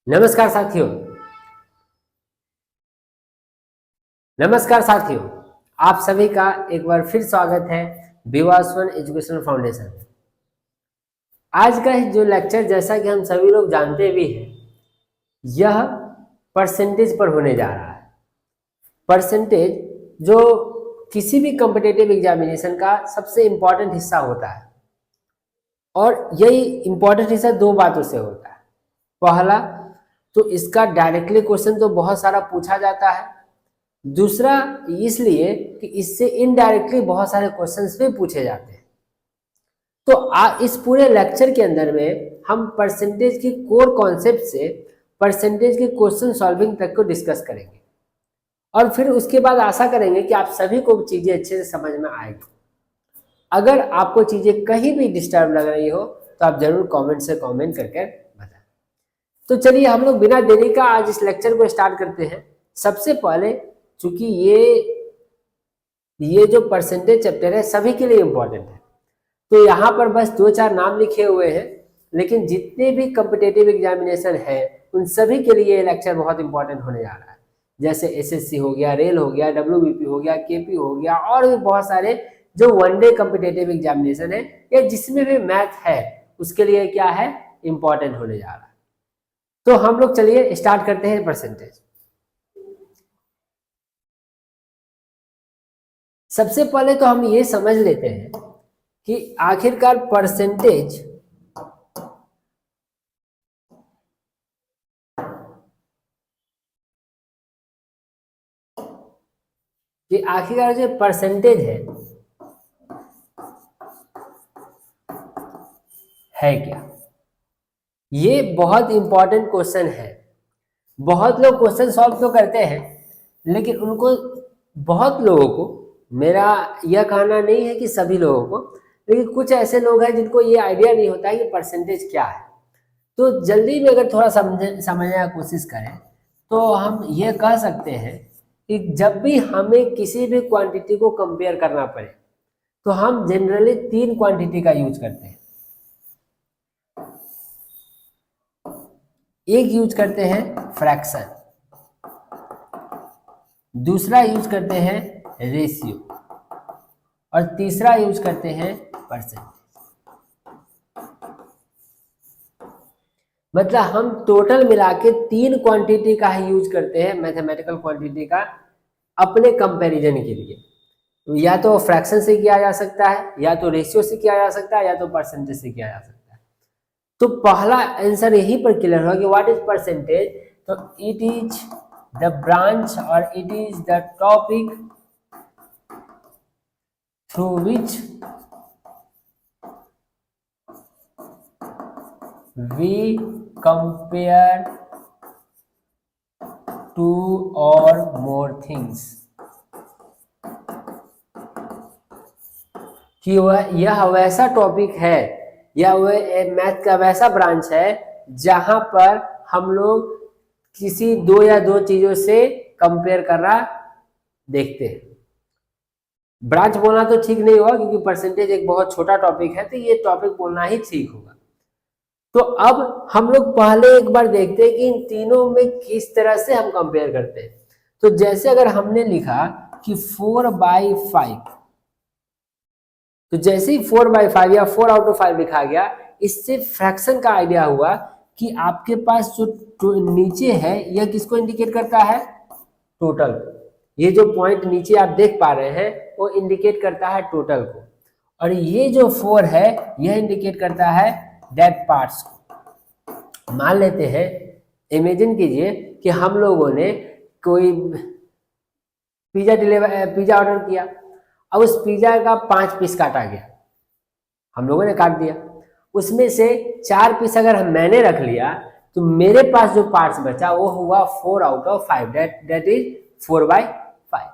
नमस्कार साथियों। नमस्कार साथियों, आप सभी का एक बार फिर स्वागत है विवासवन एजुकेशनल फाउंडेशन। आज का जो लेक्चर, जैसा कि हम सभी लोग जानते भी हैं, यह परसेंटेज पर होने जा रहा है। परसेंटेज जो किसी भी कॉम्पिटिटिव एग्जामिनेशन का सबसे इम्पोर्टेंट हिस्सा होता है, और यही इम्पोर्टेंट हिस्सा दो बातों से होता है। पहला तो इसका डायरेक्टली क्वेश्चन तो बहुत सारा पूछा जाता है, दूसरा इसलिए कि इससे इनडायरेक्टली बहुत सारे क्वेश्चंस भी पूछे जाते हैं। तो इस पूरे लेक्चर के अंदर में हम परसेंटेज की कोर कॉन्सेप्ट से परसेंटेज के क्वेश्चन सॉल्विंग तक को डिस्कस करेंगे, और फिर उसके बाद आशा करेंगे कि आप सभी को चीजें अच्छे से समझ में आएगी। अगर आपको चीजें कहीं भी डिस्टर्ब लग रही हो तो आप जरूर कमेंट से कमेंट करके बताएं। तो चलिए हम लोग बिना देरी का आज इस लेक्चर को स्टार्ट करते हैं। सबसे पहले, चूंकि ये जो परसेंटेज चैप्टर है सभी के लिए इम्पोर्टेंट है, तो यहाँ पर बस दो चार नाम लिखे हुए हैं, लेकिन जितने भी कॉम्पिटिटिव एग्जामिनेशन है उन सभी के लिए ये लेक्चर बहुत इंपॉर्टेंट होने जा रहा है। जैसे एसएससी हो गया, रेल हो गया, डब्ल्यूबीपी हो गया, केपी हो गया, और भी बहुत सारे जो वनडे कॉम्पिटिटिव एग्जामिनेशन है या जिसमें भी मैथ है उसके लिए क्या है, इंपॉर्टेंट होने जा रहा है। तो हम लोग चलिए स्टार्ट करते हैं परसेंटेज। सबसे पहले तो हम ये समझ लेते हैं कि आखिरकार परसेंटेज जो परसेंटेज है क्या। ये बहुत इंपॉर्टेंट क्वेश्चन है। बहुत लोग क्वेश्चन सॉल्व तो करते हैं, लेकिन उनको, बहुत लोगों को, मेरा यह कहना नहीं है कि सभी लोगों को, लेकिन कुछ ऐसे लोग हैं जिनको ये आइडिया नहीं होता है कि परसेंटेज क्या है। तो जल्दी में अगर थोड़ा समझने की कोशिश करें तो हम ये कह सकते हैं कि जब भी हमें किसी भी क्वांटिटी को कंपेयर करना पड़े तो हम जनरली तीन क्वांटिटी का यूज करते हैं। एक यूज करते हैं फ्रैक्शन, दूसरा यूज करते हैं रेशियो, और तीसरा यूज करते हैं परसेंटेज। मतलब हम टोटल मिला के तीन क्वांटिटी का ही यूज करते हैं, मैथमेटिकल क्वांटिटी का, अपने कंपैरिजन के लिए। तो या तो फ्रैक्शन से किया जा सकता है, या तो रेशियो से किया जा सकता है, या तो परसेंटेज से किया जा सकता है। तो पहला आंसर यहीं पर क्लियर होगा कि व्हाट इज परसेंटेज। तो इट इज द ब्रांच और it is the topic through which we compare two or more things। कि यह वैसा टॉपिक है या वह मैथ का वैसा ब्रांच है जहां पर हम लोग किसी दो या दो चीजों से कंपेयर करना देखते हैं। ब्रांच बोलना तो ठीक नहीं होगा, क्योंकि परसेंटेज एक बहुत छोटा टॉपिक है, तो ये टॉपिक बोलना ही ठीक होगा। तो अब हम लोग पहले एक बार देखते हैं कि इन तीनों में किस तरह से हम कंपेयर करते हैं। तो जैसे अगर हमने लिखा कि 4/5, तो जैसे ही 4/5 या 4/5 लिखा गया, इससे फ्रैक्शन का आइडिया हुआ कि आपके पास जो नीचे है यह किसको इंडिकेट करता है, टोटल। ये जो पॉइंट नीचे आप देख पा रहे हैं वो इंडिकेट करता है टोटल को, और ये जो 4 है यह इंडिकेट करता है डेड पार्ट्स को। मान लेते हैं, इमेजिन कीजिए कि हम लोगों ने कोई पिज्जा ऑर्डर किया। अब उस पिज्जा का 5 पीस काटा गया, हम लोगों ने काट दिया। उसमें से 4 पीस अगर मैंने रख लिया तो मेरे पास जो पार्ट्स बचा वो हुआ 4/5, दैट इज 4/5।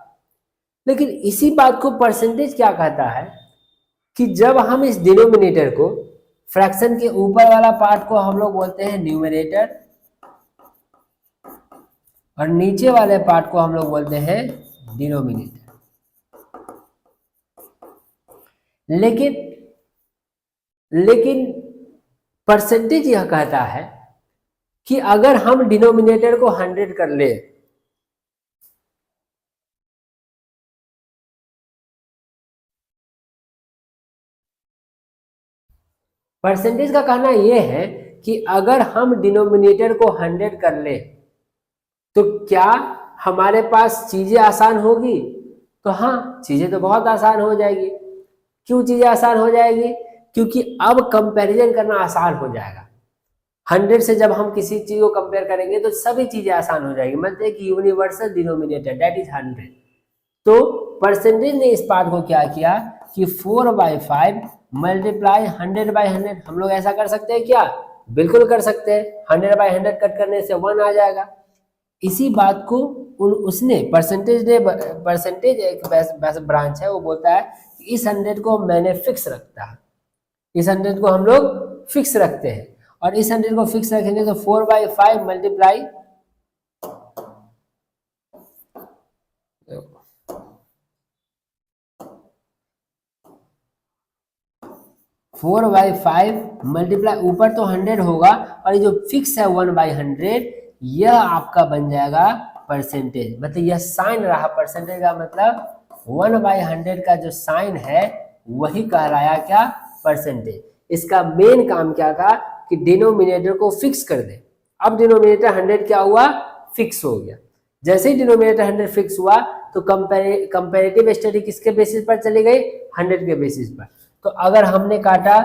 लेकिन इसी बात को परसेंटेज क्या कहता है कि जब हम इस डिनोमिनेटर को, फ्रैक्शन के ऊपर वाला पार्ट को हम लोग बोलते हैं न्यूमरेटर, और नीचे वाले पार्ट को हम लोग बोलते हैं डिनोमिनेटर। लेकिन परसेंटेज यह कहता है कि अगर हम डिनोमिनेटर को 100 कर ले, परसेंटेज का कहना यह है कि अगर हम डिनोमिनेटर को 100 कर ले तो क्या हमारे पास चीजें आसान होगी? तो हाँ, चीजें तो बहुत आसान हो जाएगी। क्यों चीजें आसान हो जाएगी? क्योंकि अब कंपैरिजन करना आसान हो जाएगा। 100 से जब हम किसी चीज को कंपेयर करेंगे तो सभी चीजें आसान हो जाएगी। मतलब एक यूनिवर्सल डिनोमिनेटर दैट इज 100। तो परसेंटेज ने इस पार्ट को क्या किया कि 4/5 मल्टीप्लाई 100/100। हम लोग ऐसा कर सकते हैं क्या? बिल्कुल कर सकते हैं। 100/100 कट करने से 1 आ जाएगा। इसी बात को उसने परसेंटेज एक वैसा ब्रांच है, वो बोलता है कि इस 100 को मैंने फिक्स रखता है, इस 100 को हम लोग फिक्स रखते हैं। और इस 100 को फिक्स रखेंगे तो 4/5 मल्टीप्लाई 4/5 मल्टीप्लाई ऊपर तो 100 होगा और ये जो फिक्स है 1/100, यह आपका बन जाएगा परसेंटेज। मतलब यह साइन रहा परसेंटेज का, मतलब 1/100 का जो साइन है वही कहलाया क्या? परसेंटेज। इसका मेन काम क्या था कि डिनोमिनेटर को फिक्स कर दे। अब डिनोमिनेटर 100 क्या हुआ? फिक्स हो गया। जैसे ही डिनोमिनेटर 100 फिक्स हुआ तो कंपैरेटिव स्टडी किसके बेसिस पर चली गई? 100 के बेसिस पर। तो अगर हमने काटा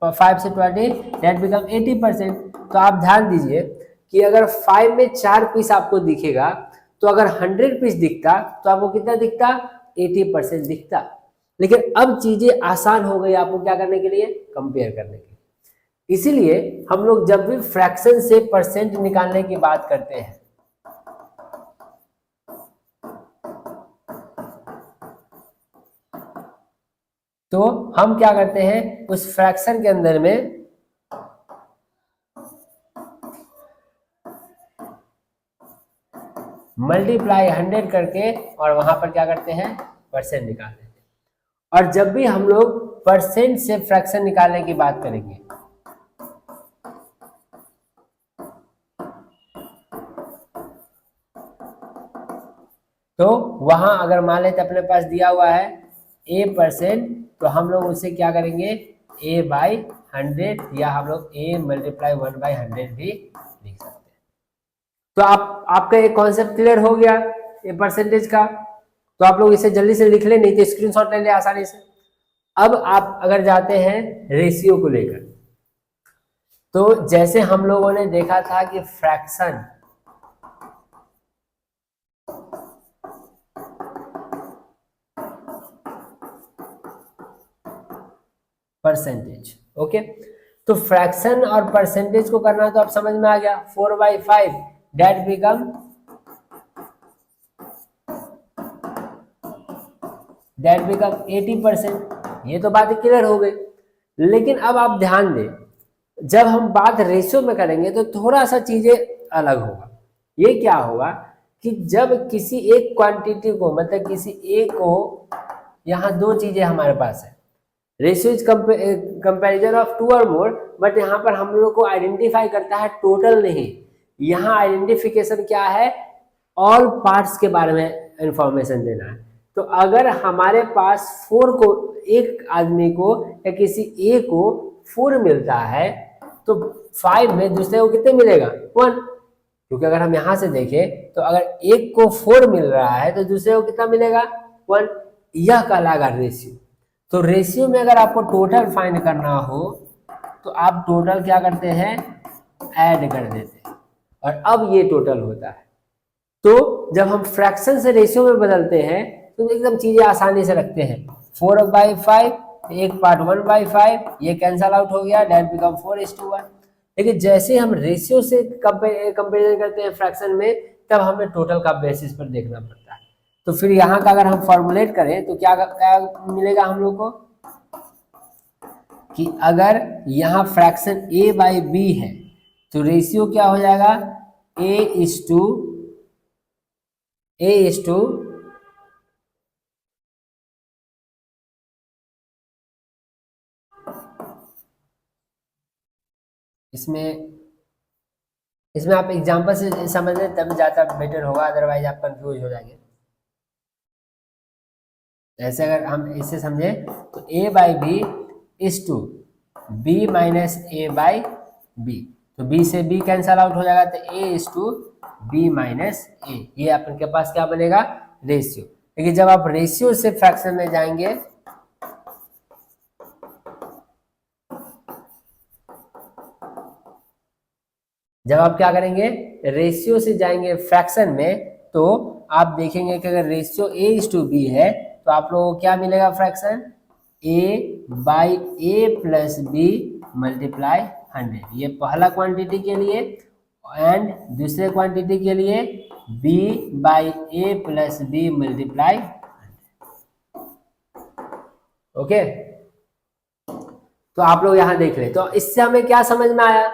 5 से 20 दैट बिकम 80%। तो आप ध्यान दीजिए कि अगर 5 में 4 पीस आपको दिखेगा तो अगर 100 पीस दिखता तो आपको कितना दिखता? 80% दिखता। लेकिन अब चीजें आसान हो गई आपको क्या करने के लिए? कंपेयर करने के लिए। इसीलिए हम लोग जब भी फ्रैक्शन से परसेंट निकालने की बात करते हैं तो हम क्या करते हैं? उस फ्रैक्शन के अंदर में मल्टीप्लाई 100 करके और वहां पर क्या करते हैं? परसेंट निकाल देते हैं। और जब भी हम लोग परसेंट से फ्रैक्शन निकालने की बात करेंगे तो वहां अगर मान लेते अपने पास दिया हुआ है a%, तो हम लोग उसे क्या करेंगे? a/100 या हम लोग a मल्टीप्लाई 1/100 भी लिख सकते हैं। तो आपका एक कॉन्सेप्ट क्लियर हो गया ये परसेंटेज का। तो आप लोग इसे जल्दी से लिख ले, नहीं तो स्क्रीनशॉट ले ले आसानी से। अब आप अगर जाते हैं रेशियो को लेकर, तो जैसे हम लोगों ने देखा था कि फ्रैक्शन परसेंटेज, ओके। तो फ्रैक्शन और परसेंटेज को करना तो आप समझ में आ गया। 4/5 दैट बिकम 80%। ये तो बात क्लियर हो गई। लेकिन अब आप ध्यान दें, जब हम बात रेशियो में करेंगे तो थोड़ा सा चीजें अलग होगा। ये क्या होगा कि जब किसी एक क्वांटिटी को, मतलब किसी एक को, यहाँ दो चीजें हमारे पास है, रेशियो इज कंपैरिजन ऑफ 2 और मोर, बट यहाँ पर हम लोग को आइडेंटिफाई करता है टोटल नहीं। यहाँ आइडेंटिफिकेशन क्या है? ऑल पार्ट्स के बारे में इंफॉर्मेशन देना है। तो अगर हमारे पास 4 को, एक आदमी को या किसी ए को 4 मिलता है तो 5 में दूसरे को कितने मिलेगा? 1। क्योंकि अगर हम यहां से देखें तो अगर एक को 4 मिल रहा है तो दूसरे को कितना मिलेगा? 1। यह कहलाएगा रेशियो। तो रेशियो में अगर आपको टोटल फाइंड करना हो तो आप टोटल क्या करते हैं? ऐड कर देते हैं और अब ये टोटल होता है। तो जब हम फ्रैक्शन से रेशियो में बदलते हैं तो एकदम चीजें आसानी से रखते हैं। 4/5, एक पार्ट 1/5, ये कैंसल आउट हो गया, डेट बिकम 4:1। लेकिन जैसे हम रेशियो से कंपेरिजन करते हैं फ्रैक्शन में, तब हमें टोटल का बेसिस पर देखना पड़ता है। तो फिर यहाँ का अगर हम फॉर्मुलेट करें तो क्या क्या मिलेगा हम लोग को कि अगर यहाँ फ्रैक्शन a/b है तो रेशियो क्या हो जाएगा? a:2 इसमें इसमें आप एग्जांपल से समझ लें तब ज़्यादा बेटर होगा, अदरवाइज आप कंफ्यूज हो जाएंगे। ऐसे अगर हम इसे समझे तो A by B is to B minus A by B, तो बी से बी कैंसल आउट हो जाएगा, तो A is to B minus A, ये आपके पास क्या बनेगा, रेशियो। लेकिन जब आप रेशियो से फ्रैक्शन में जाएंगे, जब आप क्या करेंगे, रेशियो से जाएंगे फ्रैक्शन में, तो आप देखेंगे कि अगर ratio A is to B है तो आप लोगों को क्या मिलेगा, fraction A by A plus B multiply 100, ये पहला क्वांटिटी के लिए, एंड दूसरे क्वांटिटी के लिए B by A plus B multiply 100। Okay, तो आप लोग यहां देख रहे, तो इससे हमें क्या समझ में आया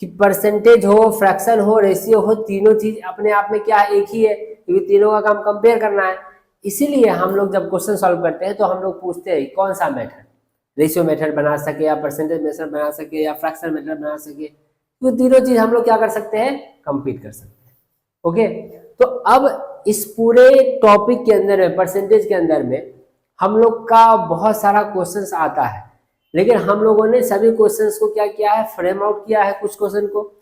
कि परसेंटेज हो, फ्रैक्शन हो, रेशियो हो, तीनों चीज अपने आप में क्या है, एक ही है, क्योंकि तीनों का काम कंपेयर करना है। इसीलिए हम लोग जब क्वेश्चन सॉल्व करते हैं तो हम लोग पूछते हैं कौन सा मेथड, रेशियो मेथड बना सके या परसेंटेज मेथड बना सके या फ्रैक्शन मेथड बना सके, तो तीनों चीज हम लोग क्या कर सकते हैं, कंप्लीट कर सकते हैं। ओके, तो अब इस पूरे टॉपिक के अंदर में, परसेंटेज के अंदर में हम लोग का बहुत सारा क्वेश्चंस आता है, लेकिन हम लोगों ने सभी क्वेश्चंस को क्या किया है, फ्रेम आउट किया है कुछ क्वेश्चन को,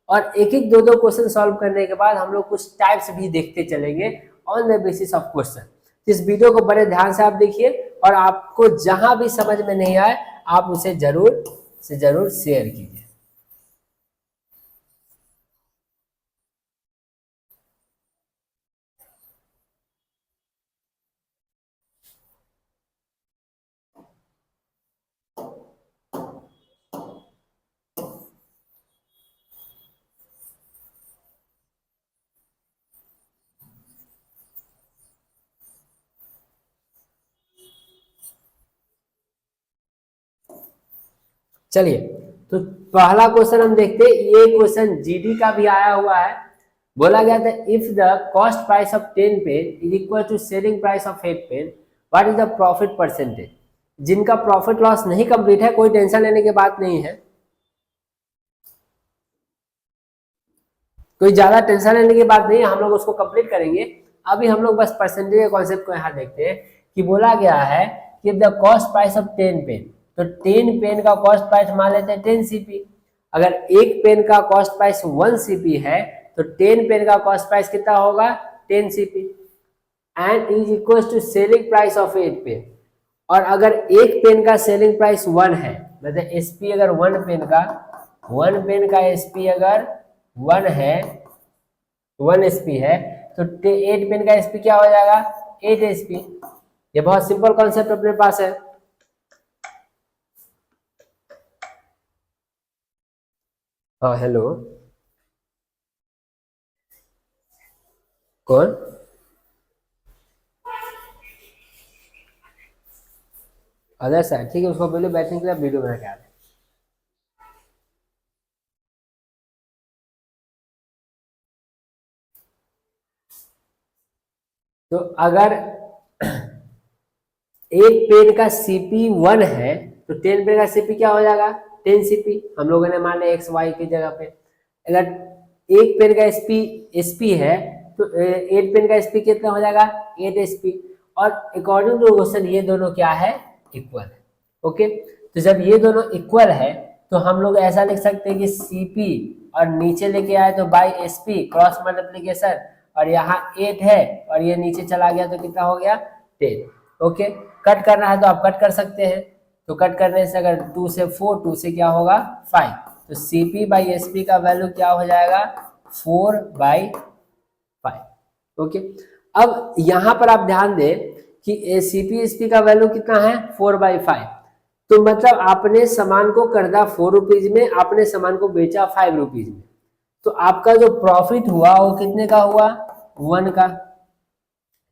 और एक एक दो दो क्वेश्चन सॉल्व करने के बाद हम लोग कुछ टाइप्स भी देखते चलेंगे on the basis of question. इस वीडियो को बड़े ध्यान से आप देखिए, और आपको जहां भी समझ में नहीं आए आप उसे जरूर से जरूर शेयर कीजिए। चलिए, तो पहला क्वेश्चन हम देखते हैं, ये क्वेश्चन जीडी का भी आया हुआ है। बोला गया था if the cost price of 10 pen is equal to selling price of 8 pen, what is the profit percentage. जिनका प्रॉफिट लॉस नहीं कंप्लीट है, कोई टेंशन लेने की बात नहीं है, कोई ज्यादा टेंशन लेने की बात नहीं है, हम लोग उसको कंप्लीट करेंगे। अभी हम लोग बस परसेंटेज के कॉन्सेप्ट को यहाँ देखते हैं कि बोला गया है कि the cost price of 10 pen, तो 10 पेन का कॉस्ट प्राइस मान लेते हैं 10 सीपी। अगर एक पेन का कॉस्ट प्राइस 1 सीपी है तो 10 पेन का कॉस्ट प्राइस कितना होगा, 10 CP, and is equal to selling price of 8 pen. और अगर एक पेन का सेलिंग प्राइस 1 है, मतलब एसपी अगर 1 पेन का एसपी अगर 1 है, 1 एसपी है, तो 8 पेन का एसपी क्या हो जाएगा, 8 एसपी। ये बहुत सिंपल कॉन्सेप्ट अपने पास है। हाँ हेलो, कौन, अदर साइड, ठीक है, उसको बोलो बैठने के लिए, वीडियो बना के आ रहे हैं। तो अगर एक पेन का सीपी 1 है तो 10 पेन का सीपी क्या हो जाएगा, 10 सीपी। हम लोगों ने मान लिया एक्स वाई की जगह पे। अगर एक पेन का एसपी है तो 8 पेन का एसपी कितना हो जाएगा, 8 एसपी। और अकॉर्डिंग टू क्वेश्चन ये दोनों क्या है, इक्वल है। ओके, तो जब ये दोनों इक्वल है तो हम लोग ऐसा लिख सकते हैं कि सीपी और नीचे लेके आए तो बाई एसपी क्रॉस मल्टीप्लीकेशन, और यहाँ 8 है और ये नीचे चला गया तो कितना हो गया, 10। ओके, कट करना है तो आप कट कर सकते हैं, तो कट करने से अगर 2 से 4, 2 से क्या होगा 5, तो सीपी बाई एसपी का वैल्यू क्या हो जाएगा, 4/5। ओके, अब यहां पर आप ध्यान दें कि सीपी एसपी का वैल्यू कितना है, 4/5। तो मतलब आपने सामान को खरीदा 4 रुपीज में, आपने सामान को बेचा 5 रुपीज में, तो आपका जो प्रॉफिट हुआ वो कितने का हुआ, 1 का,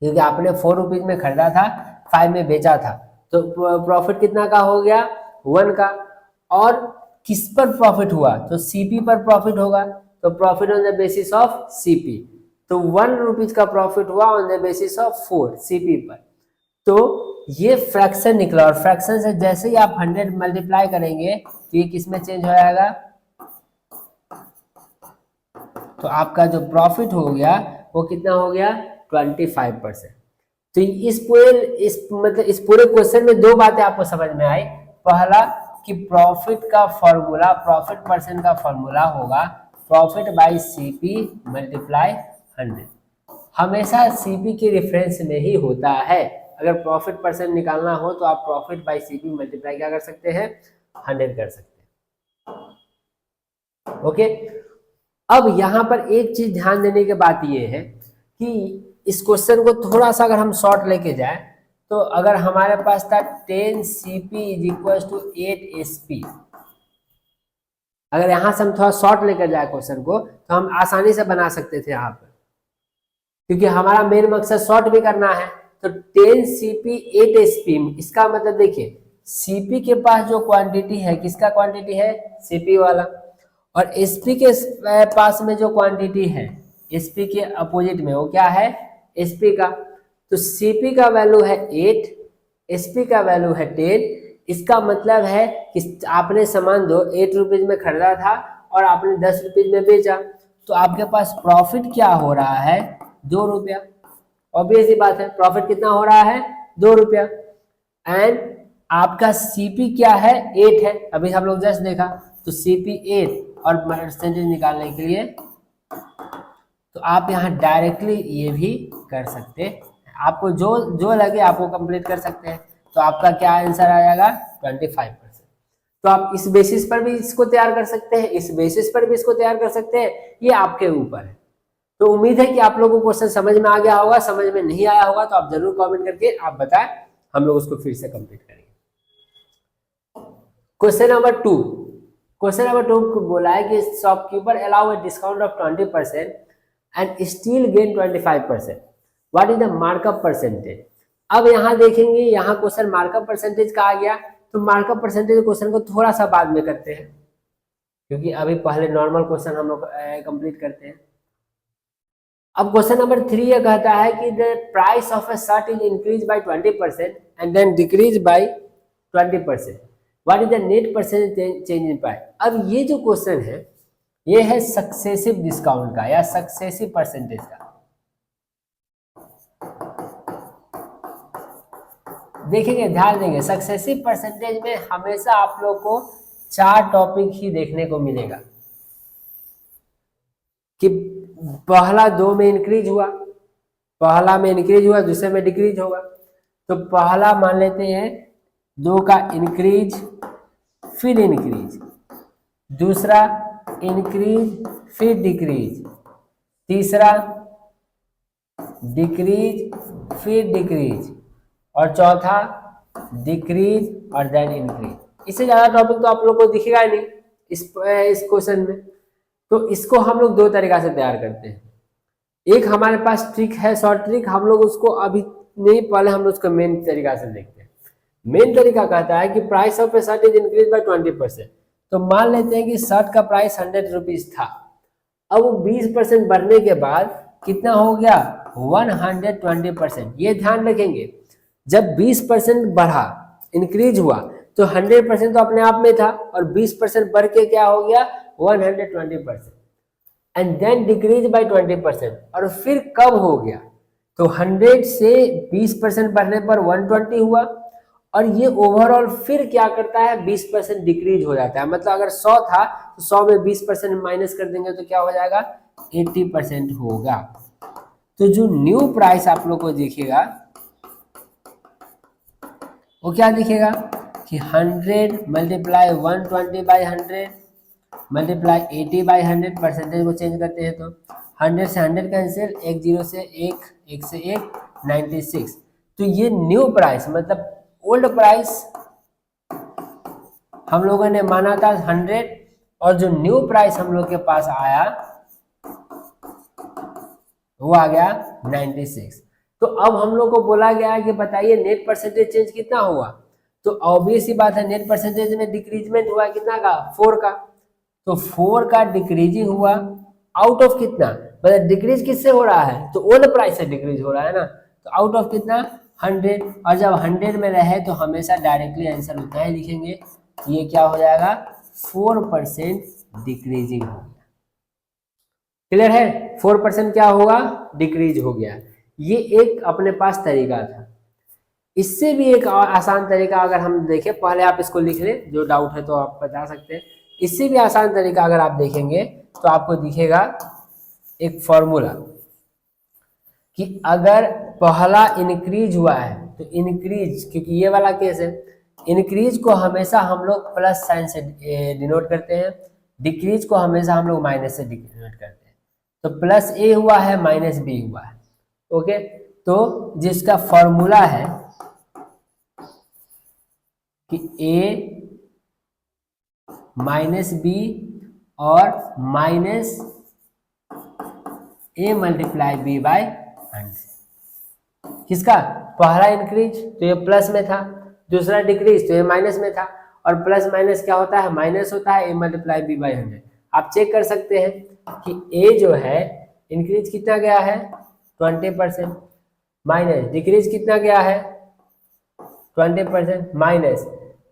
क्योंकि आपने 4 रुपीज में खरीदा था, 5 में बेचा था, तो प्रॉफिट कितना का हो गया, 1 का। और किस पर प्रॉफिट हुआ, तो सीपी पर प्रॉफिट होगा, तो profit on the basis of CP, तो 1 रुपीज का प्रॉफिट हुआ on the basis of 4 CP पर। तो ये फ्रैक्शन निकला, और फ्रैक्शन से जैसे ही आप 100 मल्टीप्लाई करेंगे तो ये किस में चेंज हो जाएगा, तो आपका जो प्रॉफिट हो गया वो कितना हो गया 25%। तो इस पूरे क्वेश्चन में दो बातें आपको समझ में आई। पहला कि प्रॉफिट का फॉर्मूला, प्रॉफिट परसेंट का फॉर्मूला होगा प्रॉफिट बाय सीपी मल्टीप्लाई 100। हमेशा सीपी के रेफरेंस में ही होता है। अगर प्रॉफिट परसेंट निकालना हो तो आप प्रॉफिट बाय सीपी मल्टीप्लाई क्या कर सकते हैं 100 कर सकते हैं। ओके, अब यहां पर एक चीज ध्यान देने की बात यह है कि इस क्वेश्चन को थोड़ा सा अगर हम शॉर्ट लेके जाए तो अगर हमारे पास था 10 CP is equal to 8 SP, अगर यहां से हम थोड़ा शॉर्ट लेकर जाए क्वेश्चन को तो हम आसानी से बना सकते थे यहाँ पर, क्योंकि हमारा मेन मकसद शॉर्ट भी करना है। तो 10 CP 8 SP, इसका मतलब देखिए CP के पास जो क्वांटिटी है, किसका क्वांटिटी है CP वाला, और SP के पास में जो क्वांटिटी है SP के अपोजिट में वो क्या है SP का। तो CP का वैल्यू है 8, SP का वैल्यू है 10। इसका मतलब है कि आपने सामान 8 रुपीज में खरीदा था और आपने 10 रुपीज में बेचा, तो आपके पास प्रॉफिट क्या हो रहा है 2 रुपया। ऑब्वियस ही बात है, प्रॉफिट कितना हो रहा है 2 रुपया। एंड आपका CP क्या है 8 है, अभी हम लोग जस्ट देखा। तो CP 8 और परसेंटेज निकालने के लिए तो आप यहाँ डायरेक्टली ये भी कर सकते हैं, आपको जो जो लगे आपको कंप्लीट कर सकते हैं। तो आपका क्या आंसर आ जाएगा 25%। तो आप इस बेसिस पर भी इसको तैयार कर सकते हैं, इस बेसिस पर भी इसको तैयार कर सकते हैं, ये आपके ऊपर है। तो उम्मीद है कि आप लोगों को क्वेश्चन समझ में आ गया होगा। समझ में नहीं आया होगा तो आप जरूर कमेंट करके आप बताएं, हम लोग उसको फिर से कंप्लीट करेंगे। क्वेश्चन नंबर 2, क्वेश्चन नंबर 2 को बोला है कि shopkeeper allow a discount of 20% and still gain 25%, what is the markup percentage. अब यहाँ देखेंगे, यहाँ क्वेश्चन मार्कअप परसेंटेज का आ गया, तो मार्कअप परसेंटेज क्वेश्चन को थोड़ा सा बाद में करते हैं, क्योंकि अभी पहले नॉर्मल क्वेश्चन हम लोग कंप्लीट करते हैं। अब क्वेश्चन नंबर 3 ये कहता है कि the price of a shirt is increase by 20% and then decrease by 20%, what is the net percentage change in price. अब ये जो क्वेश्चन है ये है सक्सेसिव डिस्काउंट का या सक्सेसिव परसेंटेज का। देखेंगे, ध्यान देंगे, सक्सेसिव परसेंटेज में हमेशा आप लोग को 4 टॉपिक ही देखने को मिलेगा कि पहला 2 में इंक्रीज हुआ, पहला में इंक्रीज हुआ, दूसरे में डिक्रीज होगा। तो पहला मान लेते हैं 2 का इंक्रीज फिर इंक्रीज, दूसरा इंक्रीज फिर डिक्रीज, तीसरा डिक्रीज फिर डिक्रीज, और चौथा डिक्रीज और देन इंक्रीज। इससे ज्यादा टॉपिक तो आप लोग को दिखेगा ही नहीं इस क्वेश्चन में। तो इसको हम लोग 2 तरीका से तैयार करते हैं। एक हमारे पास ट्रिक है, शॉर्ट ट्रिक, हम लोग उसको अभी नहीं, पहले हम लोग उसको मेन तरीका से देखते हैं। मेन तरीका कहता है कि price of A shirt is increase by 20%। तो मान लेते हैं कि शर्ट का प्राइस 100 रुपीज था, अब वो 20% बढ़ने के बाद कितना हो गया 120%। ये ध्यान रखेंगे, जब 20% बढ़ा इंक्रीज हुआ तो 100% तो अपने आप में था, और 20% बढ़ के क्या हो गया 120%, एंड देन डिक्रीज बाय 20%। और फिर कब हो गया तो 100 से 20% बढ़ने पर 120 हुआ, और ये ओवरऑल फिर क्या करता है 20% डिक्रीज हो जाता है। मतलब अगर 100 था तो 100 में 20% माइनस कर देंगे तो क्या हो जाएगा 80% होगा। तो जो न्यू प्राइस आप लोग को दिखेगा वो क्या दिखेगा कि 100 multiply 120 by 100 multiply 80 by 100, percentage को चेंज करते हैं तो 100 से 100 कैंसिल, 1 0 से 1, 1 से 1, 96। तो ये न्यू प्राइस, मतलब ओल्ड प्राइस हम लोगों ने माना था 100, और जो न्यू प्राइस हम लोग के पास आया वो आ गया 96। तो अब हम लोग को बोला गया है कि बताइए नेट परसेंटेज चेंज कितना हुआ। तो ऑब्वियस ही बात है, नेट परसेंटेज में डिक्रीजमेंट हुआ कितना का 4 का, तो 4 का डिक्रीजिंग हुआ आउट ऑफ कितना, मतलब डिक्रीज किससे हो रहा है तो ओल्ड प्राइस से डिक्रीज हो रहा है ना, तो आउट ऑफ कितना 100। और जब 100 में रहे तो हमेशा डायरेक्टली आंसर उतना ही लिखेंगे, ये क्या हो जाएगा 4% डिक्रीजिंग हो गया। क्लियर है? 4% क्या होगा? डिक्रीज हो गया। ये एक अपने पास तरीका था। इससे भी एक आसान तरीका अगर हम देखें, पहले आप इसको लिख लें, जो डाउट है तो आप बता सकते हैं। इससे भी आसान तरीका अगर आप देखेंगे तो आपको दिखेगा एक फॉर्मूला कि अगर पहला इंक्रीज हुआ है तो इंक्रीज, क्योंकि ये वाला केस है, इंक्रीज को हमेशा हम लोग प्लस साइन से डिनोट करते हैं, डिक्रीज को हमेशा हम लोग माइनस से डिनोट करते हैं। तो प्लस ए हुआ है, माइनस बी हुआ है। ओके, तो जिसका फॉर्मूला है कि ए माइनस बी और minus A multiply B bye 100। किसका? पहला इंक्रीज तो ये प्लस में था, दूसरा डिक्रीज तो ये माइनस में था, और प्लस माइनस क्या होता है? माइनस होता है। ए मल्टीप्लाई बी बाई 100। आप चेक कर सकते हैं कि ए जो है इंक्रीज कितना गया है? 20%, माइनस डिक्रीज कितना गया है? 20%, माइनस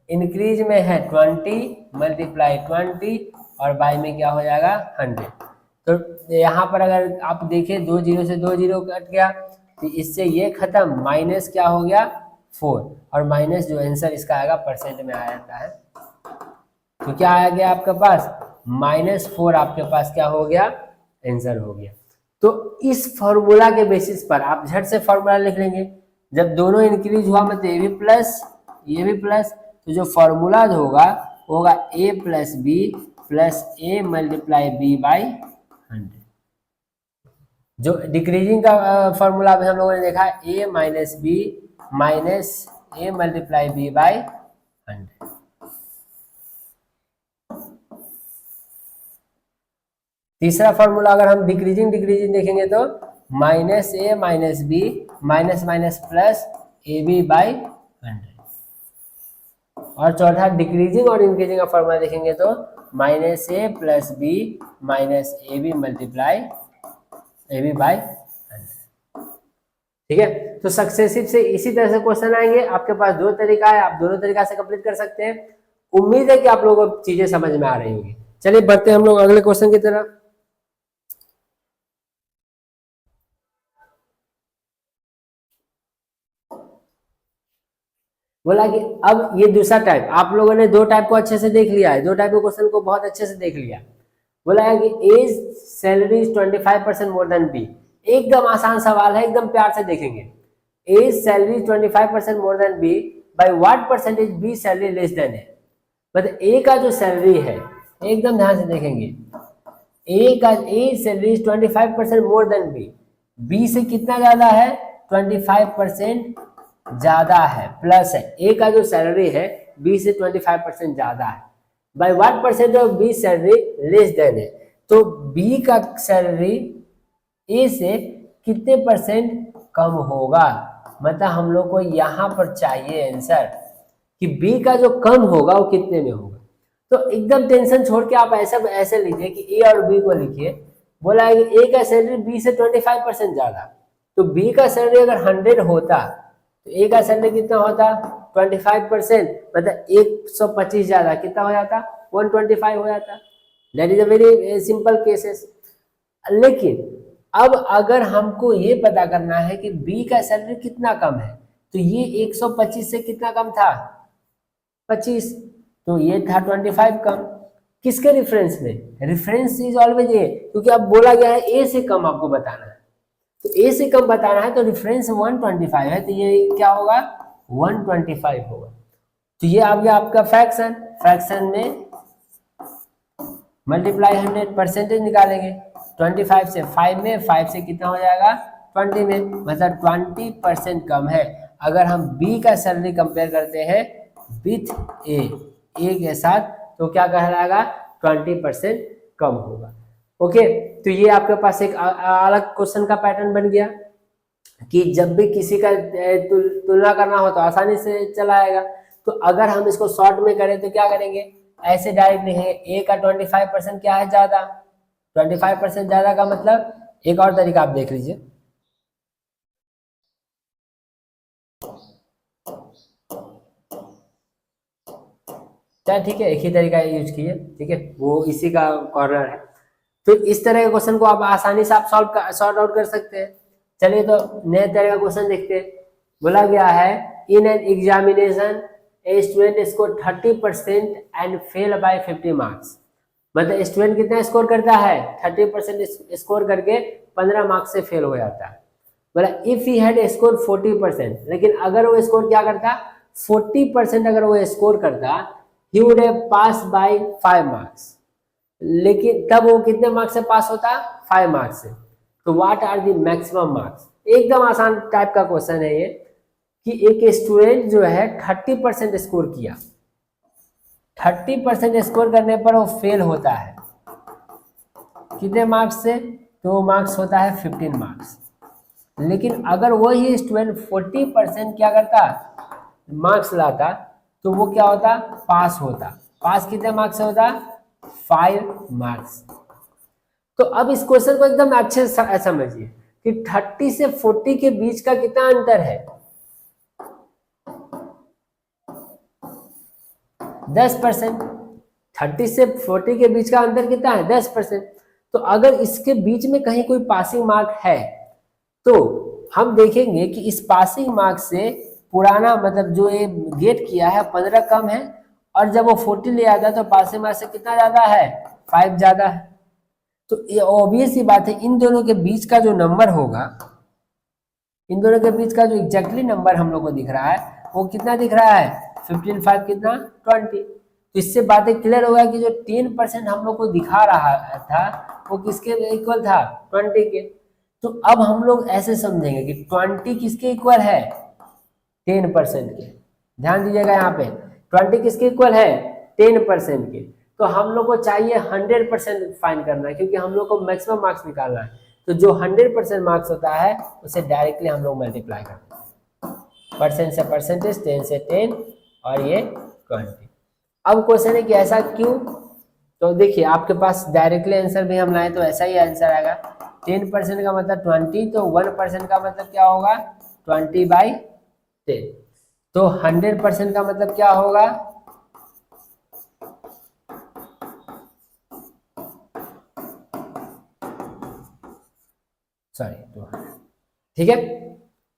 इंक्रीज में है 20 मल्टीप्लाई 20 और बाई में क्या हो जाएगा? 100। तो यहाँ पर अगर आप देखें 2 जीरो से 2 जीरो कट गया, तो इससे ये खत्म, माइनस क्या हो गया? 4, और माइनस जो आंसर इसका आएगा परसेंट में आ जाता है। तो क्या आ गया आपके पास? -4 आपके पास क्या हो गया? आंसर हो गया। तो इस फॉर्मूला के बेसिस पर आप झट से फॉर्मूला लिख लेंगे। जब दोनों इंक्रीज हुआ मतलब ये भी प्लस ये भी प्लस, तो जो फॉर्मूला होगा A plus B plus A multiply B by 100। जो डिक्रीजिंग का फॉर्मूला भी हम लोगों ने देखा, A minus B minus A multiply B by 100। तीसरा फॉर्मूला अगर हम डिक्रीजिंग देखेंगे तो minus A minus B minus minus plus A B by 100। और चौथा डिक्रीजिंग और इंक्रीजिंग का फॉर्मूला देखेंगे तो minus A plus B minus A B multiply A B by 100। ठीक है, तो सक्सेसिव से इसी तरह से क्वेश्चन आएंगे। आपके पास दो तरीका है, आप दोनों तरीका से कंप्लीट कर सकते हैं। उम्मीद है कि आप लोगों को चीजें समझ में आ रही होंगी। चलिए बढ़ते हैं हम लोग अगले क्वेश्चन की तरफ। बोला कि अब ये दूसरा टाइप, आप लोगों ने दो टाइप को अच्छे से देख लिया है, दो टाइप के क्वेश्चन को बहुत अच्छे से देख लिया। बोला है कि A's salary is 25% more than B. एकदम आसान सवाल है, एकदम प्यार से देखेंगे। A's salary 25% more than B, by what percentage B salary less than है। मतलब ए का जो सैलरी है, एकदम ध्यान से देखेंगे, ए का A's salary is 25% more than B, B से कितना ज्यादा है? 25% ज्यादा है, प्लस है। ए का जो सैलरी है बी से 25% ज्यादा है। By what percent of B salary less than है, तो बी का सैलरी ए से कितने परसेंट कम होगा। मतलब हम लोग को यहाँ पर चाहिए आंसर कि बी का जो कम होगा वो कितने में होगा। तो एकदम टेंशन छोड़ के आप ऐसे लीजिए कि ए और बी को लिखिए। बोला है कि ए का सैलरी बी से 25% ज्यादा, तो बी का सैलरी अगर 100 होता तो ए का सैलरी कितना होता? 25%, मतलब 125 ज्यादा कितना हो जाता? 125 हो जाता। That is a very simple cases. लेकिन अब अगर हमको ये पता करना है कि बी का सैलरी कितना कम है, तो ये 125 से कितना कम था? 25, तो ये था 25 कम। किसके रेफरेंस में? रेफरेंस इज ऑलवेज ए, क्योंकि अब बोला गया है ए से कम आपको बताना है, तो ए से कम बताना है, तो रेफरेंस 125 है, तो ये क्या होगा? 125 होगा। तो ये आ गया आपका फ्रैक्शन। फ्रैक्शन में मल्टीप्लाई 100, परसेंटेज निकालेंगे 25 से, 5 में 5 से कितना हो जाएगा? 20 में, मतलब 20% कम है। अगर हम बी का सैलरी कंपेयर करते हैं विथ ए के साथ, तो क्या कहलाएगा? 20% कम होगा। ओके, तो ये आपके पास एक अलग क्वेश्चन का पैटर्न बन गया कि जब भी किसी का तुलना करना हो तो आसानी से चला आएगा। तो अगर हम इसको शॉर्ट में करें तो क्या करेंगे? ऐसे डायरेक्ट लिखेंगे ए का 25% क्या है? ज्यादा। 25% ज्यादा का मतलब, एक और तरीका आप देख लीजिए। चल ठीक है, एक ही तरीका यूज कीजिए, ठीक है, वो इसी का कॉर्नर है। तो इस तरह के क्वेश्चन को आप आसानी से आप सॉर्ट आउट कर सकते हैं। चलिए तो नए तरह का क्वेश्चन देखते हैं। बोला गया है in an examination a student score 30% and fail by 50 marks. मतलब स्टूडेंट कितना स्कोर करता है 30% स्कोर करके 15 मार्क्स से फेल हो जाता है। बोला इफ ही हैड स्कोर 40%, लेकिन अगर वो स्कोर क्या करता 40% अगर वो स्कोर करता ही would have pass by 5 marks, लेकिन तब वो कितने मार्क्स से पास होता 5 मार्क्स से। तो what are the maximum marks. एकदम आसान टाइप का क्वेश्चन है ये कि एक स्टूडेंट जो है 30% स्कोर किया, 30% स्कोर करने पर वो फेल होता है कितने मार्क्स से, तो वो मार्क्स होता है 15 मार्क्स। लेकिन अगर वही स्टूडेंट 40% क्या करता मार्क्स लाता तो वो क्या होता पास होता। पास कितने मार्क्स से होता 5 मार्क्स। तो अब इस क्वेश्चन को एकदम अच्छे से समझिए कि 30 से 40 के बीच का कितना अंतर है 10%। 30 से 40 के बीच का अंतर कितना है 10%। तो अगर इसके बीच में कहीं कोई पासिंग मार्क है तो हम देखेंगे कि इस पासिंग मार्क से पुराना मतलब जो ये गेट किया है 15 कम है, और जब वो 40 ले आता है तो पासिंग मार्क से कितना ज्यादा है 5 ज्यादा है। तो ये ऑब्वियस ही बात है इन दोनों के बीच का जो नंबर होगा, इन दोनों के बीच का जो एग्जैक्टली नंबर हम लोग को दिख रहा है वो कितना दिख रहा है 15 5 कितना 20। तो इससे बातें क्लियर होगा कि जो 10% हम लोग को दिखा रहा था वो किसके इक्वल था 20 के। तो अब हम लोग ऐसे समझेंगे कि 20 किसके इक्वल है 10% के। ध्यान दीजिएगा यहाँ पे 20 किसके इक्वल है 10% के। तो हम लोग को चाहिए 100% फाइंड करना है क्योंकि हम लोग को मैक्सिमम मार्क्स निकालना है। तो जो 100% मार्क्स होता है उसे डायरेक्टली हम लोग मल्टीप्लाई करते हैं, परसेंट से परसेंटेज 10 से 10 और ये 20। अब क्वेश्चन है कि ऐसा क्यों। तो देखिए आपके पास डायरेक्टली आंसर भी हम लाए तो ऐसा ही आंसर आएगा। 10% का मतलब 20, तो 1% का मतलब क्या होगा 20/10। तो 100% का मतलब क्या होगा सॉरी 200। ठीक है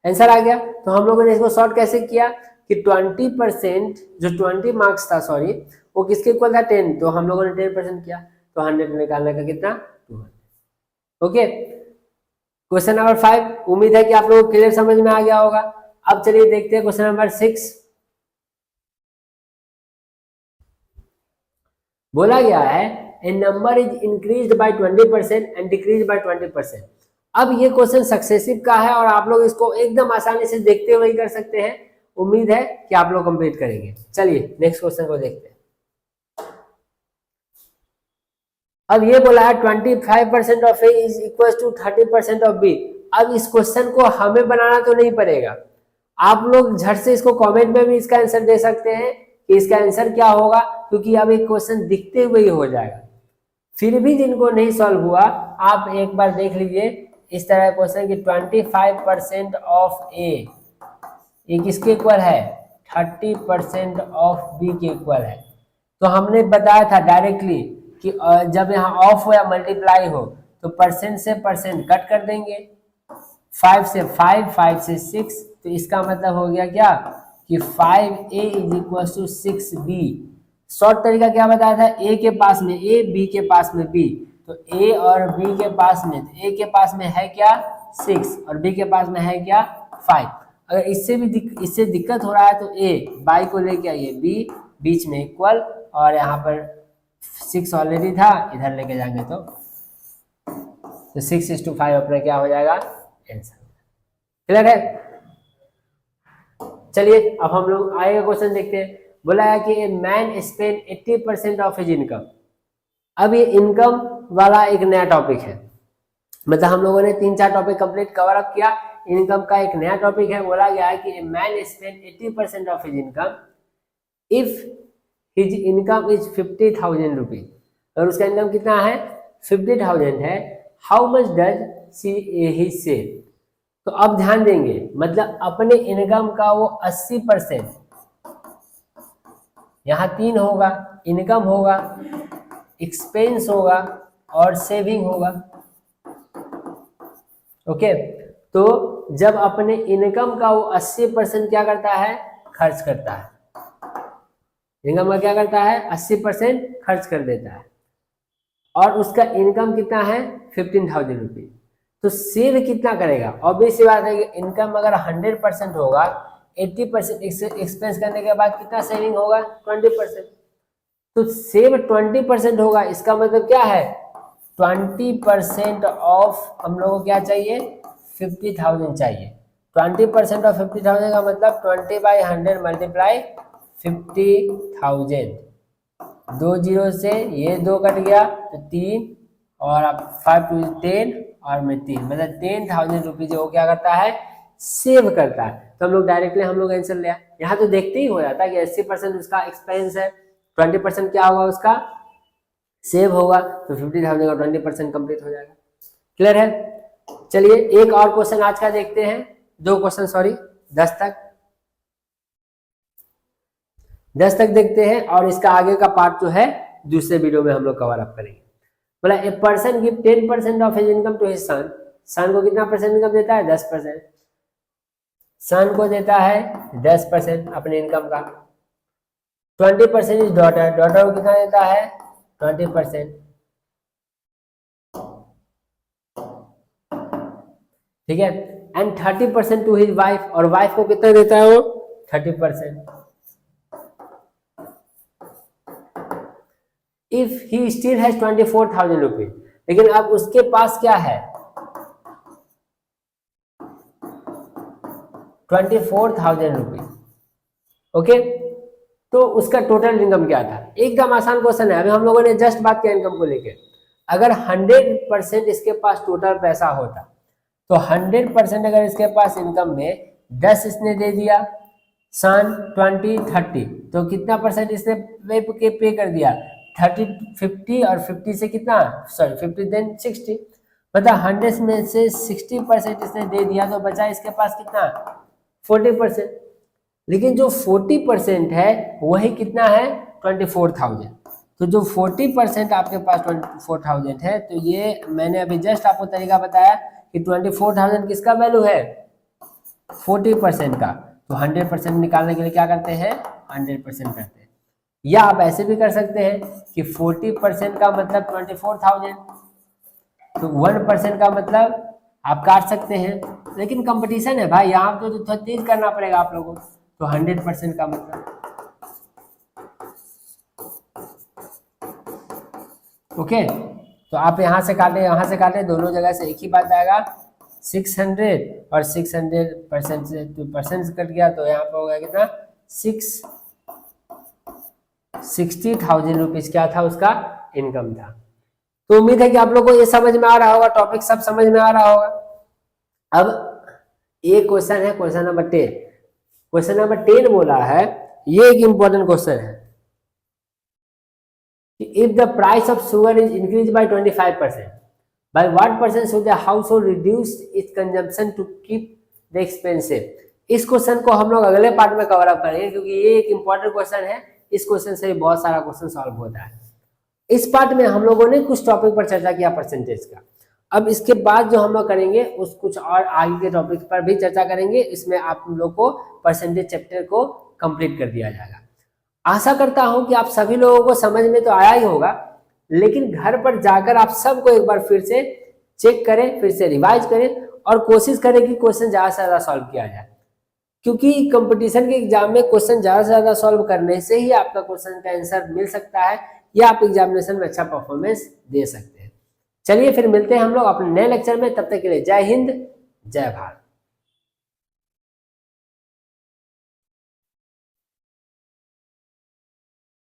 आंसर आ गया। तो हम लोगों ने इसको सॉर्ट कैसे किया कि 20% जो 20 मार्क्स था सॉरी वो किसके इक्वल था 10, तो हम लोगों ने 10% किया तो 100 निकालने का कितना 200। ओके क्वेश्चन नंबर 5 उम्मीद है कि आप लोगों को क्लियर समझ में आ गया होगा। अब चलिए देखते हैं क्वेश्चन नंबर 6। बोला गया है A number is increased by 20% and decrease by 20%। अब ये क्वेश्चन सक्सेसिव का है और आप लोग इसको एकदम आसानी से देखते हुए ही कर सकते हैं। उम्मीद है कि आप लोग कंप्लीट करेंगे। चलिए नेक्स्ट क्वेश्चन को देखते हैं। अब ये बोला है 25% of A is equal to 30% of B. अब इस क्वेश्चन को हमें बनाना तो नहीं पड़ेगा, आप लोग झट से इसको कमेंट में भी इसका आंसर दे सकते हैं कि इसका आंसर क्या होगा, क्योंकि अब एक क्वेश्चन दिखते हुए ही हो जाएगा। फिर भी जिनको नहीं सॉल्व हुआ आप एक बार देख लीजिए इस तरह क्वेश्चन कि 25% ऑफ ए ये किसके इक्वल है 30% ऑफ बी के इक्वल है। तो हमने बताया था डायरेक्टली कि जब यहाँ ऑफ हो या मल्टीप्लाई हो तो परसेंट से परसेंट कट कर देंगे, 5 से 5, 5 से 6, तो इसका मतलब हो गया क्या कि 5a is equal to 6b। Short तरीका क्या बताया था a के पास में a b के पास में b, तो a और b के पास में a के पास में है क्या 6 और b के पास में है क्या 5। अगर इससे दिक्कत हो रहा है तो a बाई को लेके आइए b बीच में इक्वल, और यहाँ पर 6 ऑलरेडी था इधर लेके जाएंगे तो 6:5 अपना क्या हो जाएगा आंसर। क्लियर है। चलिए अब हम लोग आगे का क्वेश्चन देखते हैं। बोला है कि a man spend 80% of his income. अब ये इनकम वाला एक नया टॉपिक है, मतलब हम लोगों ने 3-4 टॉपिक कंप्लीट कवर अप किया, इनकम का एक नया टॉपिक है। बोला गया है कि a man spend 80% of his income if his income is 50,000 rupees. और उसका इनकम कितना है 50,000 है, how much does he save. तो अब ध्यान देंगे मतलब अपने इनकम का वो 80%, यहाँ 3 होगा, इनकम होगा, एक्सपेंस होगा और सेविंग होगा। ओके, तो जब अपने इनकम का वो 80% क्या करता है, खर्च करता है, इनकम का क्या करता है, 80% खर्च कर देता है, और उसका इनकम कितना है, 15,000 रुपीज, तो सेव कितना करेगा। ऑब्वियस सी बात है कि इनकम अगर 100% होगा, 80% एक्सपेंस करने के बाद कितना सेविंग होगा, 20%। तो सेव 20% होगा, इसका मतलब क्या है, 20% ऑफ हम लोगों को क्या चाहिए, 50,000 चाहिए। 20% ऑफ 50,000 का मतलब 20/100 मल्टीप्लाई 50,000। 2 जीरो से ये 2 कट गया तो 3, और अब 5 2 10 और में 3, मतलब 10,000 रुपीज वो क्या करता है, सेव करता है। तो हम लोग डायरेक्टली हम लोग आंसर लिया। यहाँ तो देखते ही हो जाता है कि 80% उसका एक्सपेंस है, 20% क्या होगा, उसका सेव होगा, तो 50,000 का 20% कंप्लीट हो जाएगा। क्लियर है। चलिए एक और क्वेश्चन आज का देखते हैं, 2 क्वेश्चन सॉरी, 10 तक देखते हैं, और इसका आगे का पार्ट जो है दूसरे वीडियो में हम लोग कवर अप करेंगे। बोला a person give 10% of his income to his son, son को कितना परसेंट इनकम देता है, 10%, सन को देता है 10% अपने इनकम का। 20% इज डॉटर, डॉटर को कितना देता है, 20%, ठीक है। एंड 30% टू हिज वाइफ, और वाइफ को कितना देता है वो, 30%। If he still has 24,000 rupees, लेकिन अब उसके पास क्या है, 24,000 रुपीज। ओके, तो उसका टोटल इनकम क्या था। एकदम आसान क्वेश्चन है, अभी हम लोगों ने जस्ट बात किया इनकम को लेकर। अगर 100% इसके पास टोटल पैसा होता, तो 100% अगर इसके पास इनकम में 10 इसने दे दिया, सन 20 30, तो कितना परसेंट इसने पे कर दिया, 30 50, और 50 से कितना, सॉरी 50 देन 60, मतलब 100 में से 60% इसने दे दिया, तो बचा इसके पास कितना, 40%। लेकिन जो 40% है वही कितना है, 24,000। तो जो 40% आपके पास 24,000 है, तो ये मैंने अभी जस्ट आपको तरीका बताया कि 24,000 किसका वैल्यू है, 40% का। तो 100% निकालने के लिए क्या करते हैं, 100% करते हैं। या आप ऐसे भी कर सकते हैं कि 40% का मतलब 24,000, तो 1% का मतलब आप काट सकते हैं, लेकिन कंपटीशन है भाई, यहाँ तो थोड़ा तेज करना पड़ेगा आप लोगों को। तो 100% का मतलब, ओके, तो आप यहाँ से काटे, यहाँ से काटे, दोनों जगह से एक ही बात आएगा, 600 और 600% से 2% कट गया, तो यहाँ पर हो गया कितना, 60,000 रुपीज क्या था, उसका इनकम था। तो उम्मीद है कि आप लोग को ये समझ में आ रहा होगा, टॉपिक सब समझ में आ रहा होगा। अब एक क्वेश्चन है, क्वेश्चन नंबर 10। क्वेश्चन नंबर 10 बोला है, ये एक इंपॉर्टेंट क्वेश्चन है, if the price of sugar is increased by 25%, by what percent should the household reduce its consumption to keep the expensive। इस क्वेश्चन को हम लोग अगले पार्ट में कवर अप करेंगे, क्योंकि ये एक इंपॉर्टेंट क्वेश्चन है। इस क्वेश्चन से बहुत सारा क्वेश्चन सॉल्व होता है। इस पार्ट में हम लोगों ने कुछ टॉपिक पर चर्चा किया परसेंटेज का। अब इसके बाद जो हम लोग करेंगे उस कुछ और आगे के टॉपिक पर भी चर्चा करेंगे। इसमें आप लोग को परसेंटेज चैप्टर को कंप्लीट कर दिया जाएगा। आशा करता हूं कि आप सभी लोगों को समझ में तो आया ही होगा, लेकिन घर पर जाकर आप सबको एक बार फिर से चेक करें, फिर से रिवाइज करें, और कोशिश करें कि क्वेश्चन ज़्यादा से ज़्यादा सॉल्व किया जाए, क्योंकि कंपटीशन के एग्जाम में क्वेश्चन ज़्यादा से ज़्यादा सॉल्व करने से ही आपका क्वेश्चन का आंसर मिल सकता है, या आप एग्जामिनेशन में अच्छा परफॉर्मेंस दे सकते हैं। चलिए फिर मिलते हैं हम लोग अपने नए लेक्चर में, तब तक के लिए जय हिंद, जय भारत।